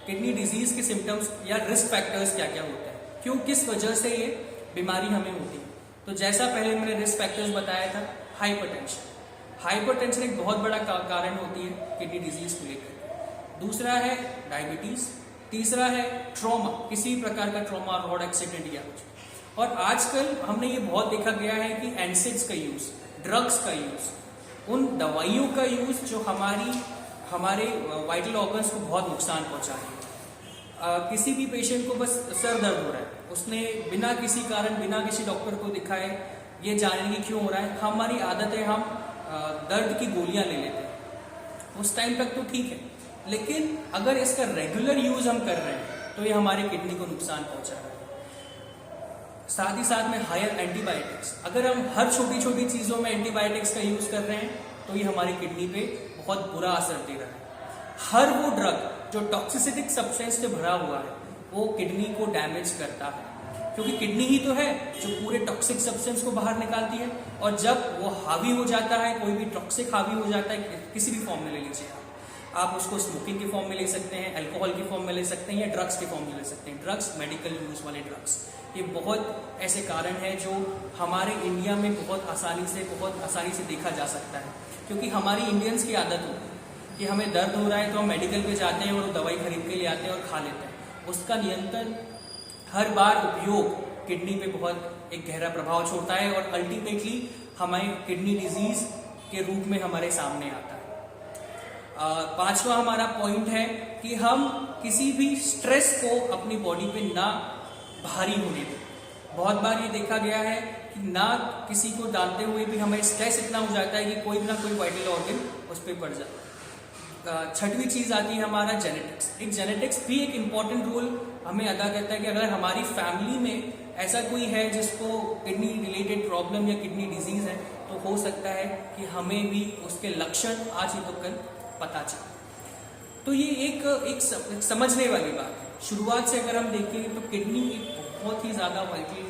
Kidney disease के symptoms या risk factors क्या क्या होते हैं, क्यों किस वजह से ये बीमारी हमें होती है। तो जैसा पहले मैंने रिस्क फैक्टर्स बताया था, हाइपरटेंशन एक बहुत बड़ा कारण होती है किडनी डिजीज को लेकर। दूसरा है डायबिटीज, तीसरा है ट्रॉमा, किसी प्रकार का ट्रॉमा, रोड एक्सीडेंट या कुछ। और आजकल हमने ये बहुत देखा गया है कि एनसिड्स का यूज, ड्रग्स का यूज, उन दवाइयों का यूज जो हमारे वाइटल ऑर्गन्स को बहुत नुकसान पहुंचा रही है। किसी भी पेशेंट को बस सर दर्द हो रहा है, उसने बिना किसी कारण, बिना किसी डॉक्टर को दिखाए ये जानने की क्यों हो रहा है, हमारी आदत है हम दर्द की गोलियां ले लेते हैं। उस टाइम तक तो ठीक है, लेकिन अगर इसका रेगुलर यूज हम कर रहे हैं तो ये हमारे किडनी को नुकसान पहुंचा रहा है। साथ ही साथ में हायर एंटीबायोटिक्स, अगर हम हर छोटी छोटी चीजों में एंटीबायोटिक्स का यूज कर रहे हैं तो ये हमारी किडनी पे बहुत बुरा असर दे रहा है। हर वो ड्रग जो टॉक्सिसिटिक सब्सटेंस से भरा हुआ है वो किडनी को डैमेज करता है, क्योंकि किडनी ही तो है जो पूरे टॉक्सिक सब्सटेंस को बाहर निकालती है। और जब वो हावी हो जाता है, कोई भी टॉक्सिक हावी हो जाता है, किसी भी फॉर्म में ले लीजिए आप उसको स्मोकिंग के फॉर्म में ले सकते हैं, अल्कोहल के फॉर्म में ले सकते हैं, या ड्रग्स के फॉर्म में ले सकते हैं। ड्रग्स, मेडिकल यूज वाले ड्रग्स, ये बहुत ऐसे कारण हैं जो हमारे इंडिया में बहुत आसानी से देखा जा सकता है। क्योंकि हमारी इंडियंस की आदत होती है कि हमें दर्द हो रहा है तो हम मेडिकल पे जाते हैं और दवाई खरीद के ले आते हैं और खा लेते हैं। उसका नियंत्रण, हर बार उपयोग किडनी पे बहुत एक गहरा प्रभाव छोड़ता है और अल्टीमेटली हमें किडनी डिजीज के रूप में हमारे सामने आता है। पांचवा हमारा पॉइंट है कि हम किसी भी स्ट्रेस को अपनी बॉडी पे ना भारी होने दें। बहुत बार ये देखा गया है कि ना किसी को डालते हुए भी हमें स्ट्रेस इतना हो जाता है कि कोई ना कोई वाइटल ऑर्गन उस पर पड़ जाता है। छठवीं चीज आती है हमारा जेनेटिक्स। एक जेनेटिक्स भी एक इम्पॉर्टेंट रोल हमें अदा करता है कि अगर हमारी फैमिली में ऐसा कोई है जिसको किडनी रिलेटेड प्रॉब्लम या किडनी डिजीज है तो हो सकता है कि हमें भी उसके लक्षण आज ही तो कल पता चले। तो ये एक समझने वाली बात है। शुरुआत से अगर हम देखें तो किडनी एक बहुत ही ज़्यादा वाइटल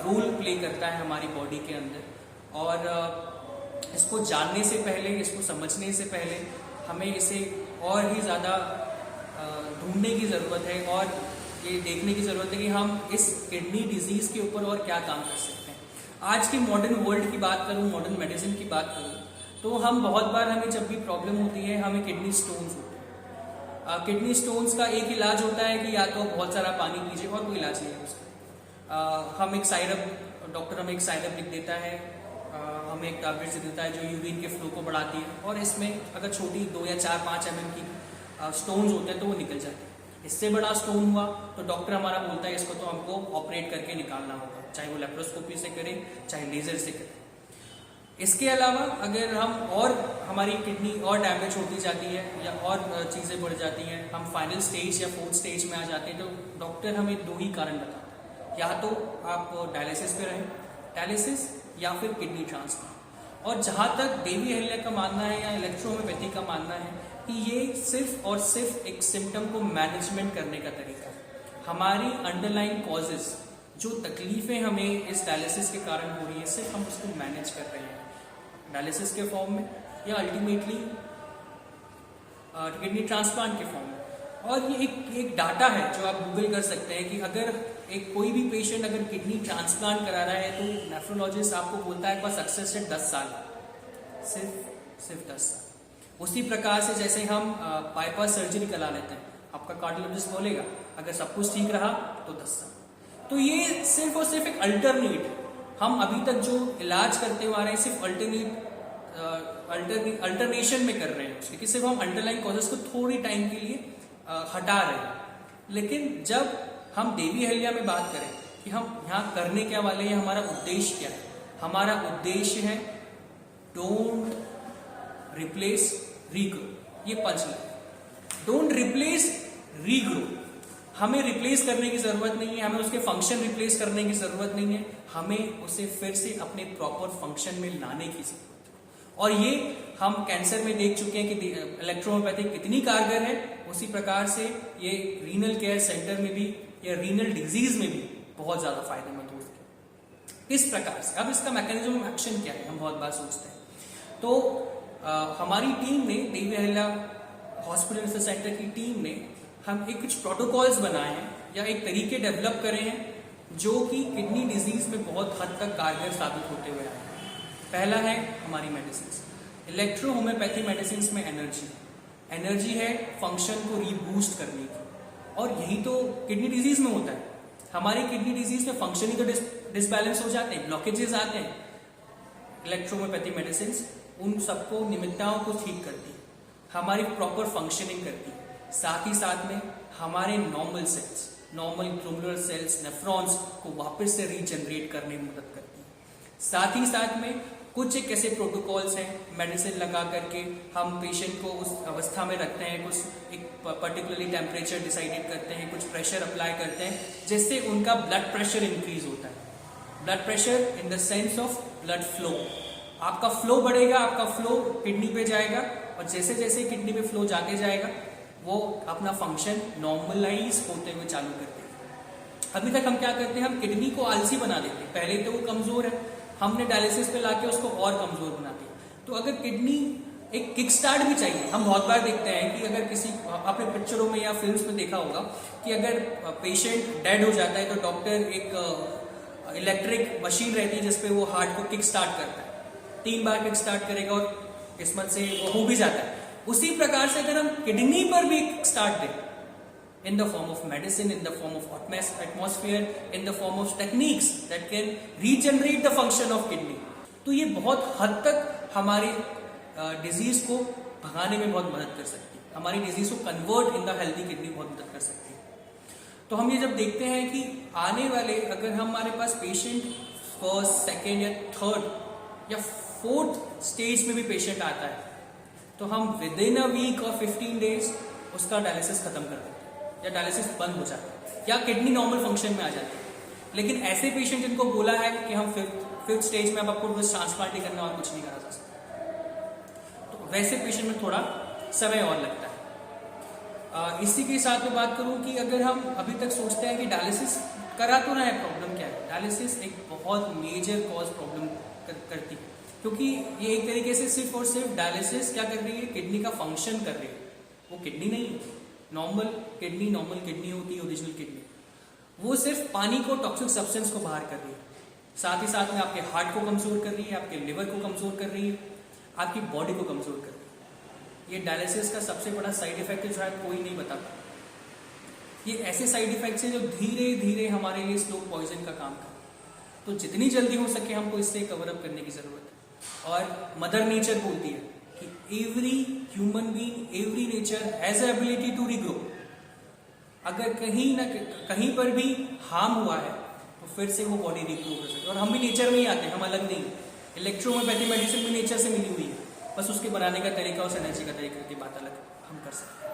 रोल प्ले करता है हमारी बॉडी के अंदर, और इसको जानने से पहले, इसको समझने से पहले हमें इसे और ही ज़्यादा ढूंढने की ज़रूरत है और ये देखने की ज़रूरत है कि हम इस किडनी डिजीज़ के ऊपर और क्या काम कर सकते हैं। आज की मॉडर्न वर्ल्ड की बात करूँ, मॉडर्न मेडिसिन की बात करूँ, तो हम बहुत बार, हमें जब भी प्रॉब्लम होती है हमें किडनी स्टोन्स होते हैं। किडनी स्टोन्स का एक इलाज होता है कि या तो बहुत सारा पानी पीजिए, और कोई इलाज नहीं है उसका। हम एक साइरप, डॉक्टर हमें एक साइरप लिख देता है, हमें एक टैबलेट देता है जो यूरिन के फ्लो को बढ़ाती है, और इसमें अगर छोटी 2 या 4-5 mm की स्टोन्स होते हैं तो वो निकल जाते हैं। इससे बड़ा स्टोन हुआ तो डॉक्टर हमारा बोलता है इसको तो हमको ऑपरेट करके निकालना होगा, चाहे वो लेप्रोस्कोपी से करें चाहे लेजर से करें। इसके अलावा अगर हम और हमारी किडनी और डैमेज होती जाती है या और चीज़ें बढ़ जाती हैं, हम फाइनल स्टेज या 4th स्टेज में आ जाते हैं, तो डॉक्टर हमें 2 ही कारण बताता है, या तो आप डायलिसिस पे रहें, डायलिसिस या फिर किडनी ट्रांसप्लांट। और जहाँ तक देवी अहिल्या का मानना है या इलेक्ट्रोहोम्योपैथी का मानना है कि ये सिर्फ और सिर्फ एक सिम्टम को मैनेजमेंट करने का तरीका है। हमारी अंडरलाइन कॉजेज, जो तकलीफें हमें इस डायलिसिस के कारण हो रही है, सिर्फ हम उसको मैनेज कर रहे हैं डायलिसिस के फॉर्म में या अल्टीमेटली किडनी ट्रांसप्लांट के फॉर्म में। और ये एक डाटा है जो आप गूगल कर सकते हैं कि अगर कोई भी पेशेंट अगर किडनी ट्रांसप्लांट करा रहा है तो नेफ्रोलॉजिस्ट आपको बोलता है बस सक्सेस रेट 10 साल, सिर्फ 10 साल। उसी प्रकार से जैसे हम बाईपास सर्जरी करा लेते हैं, आपका कार्डियोलॉजिस्ट बोलेगा अगर सब कुछ ठीक रहा तो 10 साल। तो ये सिर्फ और सिर्फ एक अल्टरनेट, हम अभी तक जो इलाज करते हुए आ रहे हैं सिर्फ अल्टरनेशन में कर रहे हैं उसके, कि सिर्फ हम अंडरलाइन कॉजेस को थोड़ी टाइम के लिए हटा रहे हैं। लेकिन जब हम देवी अहिल्या में बात करें कि हम यहाँ करने क्या वाले हैं, हमारा उद्देश्य क्या है, हमारा उद्देश्य है डोंट रिप्लेस रीग्रो। ये पंचलाइन, डोंट रिप्लेस रीग्रो। हमें रिप्लेस करने की जरूरत नहीं है, हमें उसके फंक्शन रिप्लेस करने की जरूरत नहीं है, हमें उसे फिर से अपने प्रॉपर फंक्शन में लाने की जरूरत है। और ये हम कैंसर में देख चुके हैं कि इलेक्ट्रोहोम्योपैथी कितनी कारगर है, उसी प्रकार से ये रीनल केयर सेंटर में भी या रीनल डिजीज में भी बहुत ज्यादा फायदेमंद होती है। इस प्रकार से अब इसका मैकेनिज्म ऑफ एक्शन क्या है, हम बहुत बार सोचते हैं। तो हमारी टीम ने, Devi Ahilya hospital research centre की टीम ने हम एक कुछ प्रोटोकॉल्स बनाए हैं या एक तरीके डेवलप करे हैं जो कि किडनी डिजीज में बहुत हद तक कारगर साबित होते हुए आए हैं। पहला है हमारी मेडिसिन। इलेक्ट्रो होम्योपैथी मेडिसिन में एनर्जी है फंक्शन को रीबूस्ट करने की, और यही तो किडनी डिजीज में होता है। हमारी किडनी डिजीज में फंक्शन ही तो डिसबैलेंस हो जाते हैं, ब्लॉकेजेस आते हैं। इलेक्ट्रो होम्योपैथी मेडिसिन उन सबको निमित्ताओं को ठीक करती है, हमारी प्रॉपर फंक्शनिंग करती है। साथ ही साथ में हमारे normal cells, normal glomerular cells, nephrons को वापस से रीजनरेट करने में मदद करती है। साथ ही साथ में कुछ एक ऐसे प्रोटोकॉल्स हैं मेडिसिन लगा करके हम पेशेंट को उस अवस्था में रखते हैं, कुछ एक पर्टिकुलरली टेम्परेचर डिसाइडेड करते हैं, कुछ प्रेशर अप्लाई करते हैं, जिससे उनका ब्लड प्रेशर इंक्रीज होता है। Blood pressure in the sense of blood flow, आपका फ्लो बढ़ेगा, आपका फ्लो किडनी पे जाएगा, और जैसे जैसे किडनी पे फ्लो जाते जाएगा वो अपना फंक्शन नॉर्मलाइज होते हुए चालू करते हैं। अभी तक हम क्या करते हैं, हम किडनी को आलसी बना देते हैं। पहले तो वो कमजोर है, हमने डायलिसिस पे लाके उसको और कमजोर बना दिया। तो अगर किडनी एक किक स्टार्ट भी चाहिए, हम बहुत बार देखते हैं कि अगर किसी, आपने पिक्चरों में या फिल्म्स में देखा होगा कि अगर पेशेंट डेड हो जाता है तो डॉक्टर एक इलेक्ट्रिक मशीन रहती है जिसपे वो हार्ट को किक स्टार्ट करता है, 3 बार किक स्टार्ट करेगा और किस्मत से वो हो भी जाता है। उसी प्रकार से अगर हम किडनी पर भी किक स्टार्ट दें, in the form of medicine, in the form of atmosphere, in the form of techniques that can regenerate the function of kidney, तो ये बहुत हद तक हमारी डिजीज को भगाने में बहुत मदद कर सकती है, हमारी डिजीज को convert in the healthy kidney बहुत मदद कर सकती है। तो हम ये जब देखते हैं कि आने वाले, अगर हमारे पास पेशेंट फर्स्ट, सेकेंड या थर्ड या फोर्थ स्टेज में भी पेशेंट आता है, तो हम विद इन अ वीक और 15 डेज उसका डायलिसिस खत्म कर देते हैं या डायलिसिस बंद हो जाता है या किडनी नॉर्मल फंक्शन में आ जाती है। लेकिन ऐसे पेशेंट जिनको बोला है कि हम फिफ्थ स्टेज में अब आपको बस ट्रांसप्लांट ही करना और कुछ नहीं करा जा सकता, तो वैसे पेशेंट में थोड़ा समय और लगता है। इसी के साथ में बात करूं कि अगर हम अभी तक सोचते हैं कि डायलिसिस करा तो ना है, प्रॉब्लम क्या है, डायलिसिस एक बहुत मेजर कॉज प्रॉब्लम करती है, क्योंकि ये एक तरीके से सिर्फ और सिर्फ डायलिसिस क्या कर रही है, किडनी का फंक्शन कर रही है। वो किडनी नहीं है, नॉर्मल किडनी होती है, ओरिजिनल किडनी, वो सिर्फ पानी को, टॉक्सिक सब्सटेंस को बाहर कर रही है। साथ ही साथ में आपके हार्ट को कमजोर कर रही है, आपके लिवर को कमजोर कर रही है, आपकी बॉडी को कमजोर कर रही है। ये डायलिसिस का सबसे बड़ा साइड इफेक्ट है, शायद कोई नहीं बताता। ये ऐसे साइड इफेक्ट्स हैं जो धीरे धीरे हमारे लिए स्लो पॉइजन का काम करते हैं। तो जितनी जल्दी हो सके हमको इससे कवर अप करने की जरूरत है। और मदर नेचर बोलती है कि every human being, every nature has a ability to regrow. अगर कहीं पर भी हार्म हुआ है तो फिर से वो बॉडी रीग्रो कर सकती है। और हम भी नेचर में ही आते हैं, हम अलग नहीं। इलेक्ट्रो होम्योपैथी मेडिसिन भी नेचर से मिली हुई है, बस उसके बनाने का तरीका, उस एनर्जी का तरीका की बात अलग हम कर सकते हैं।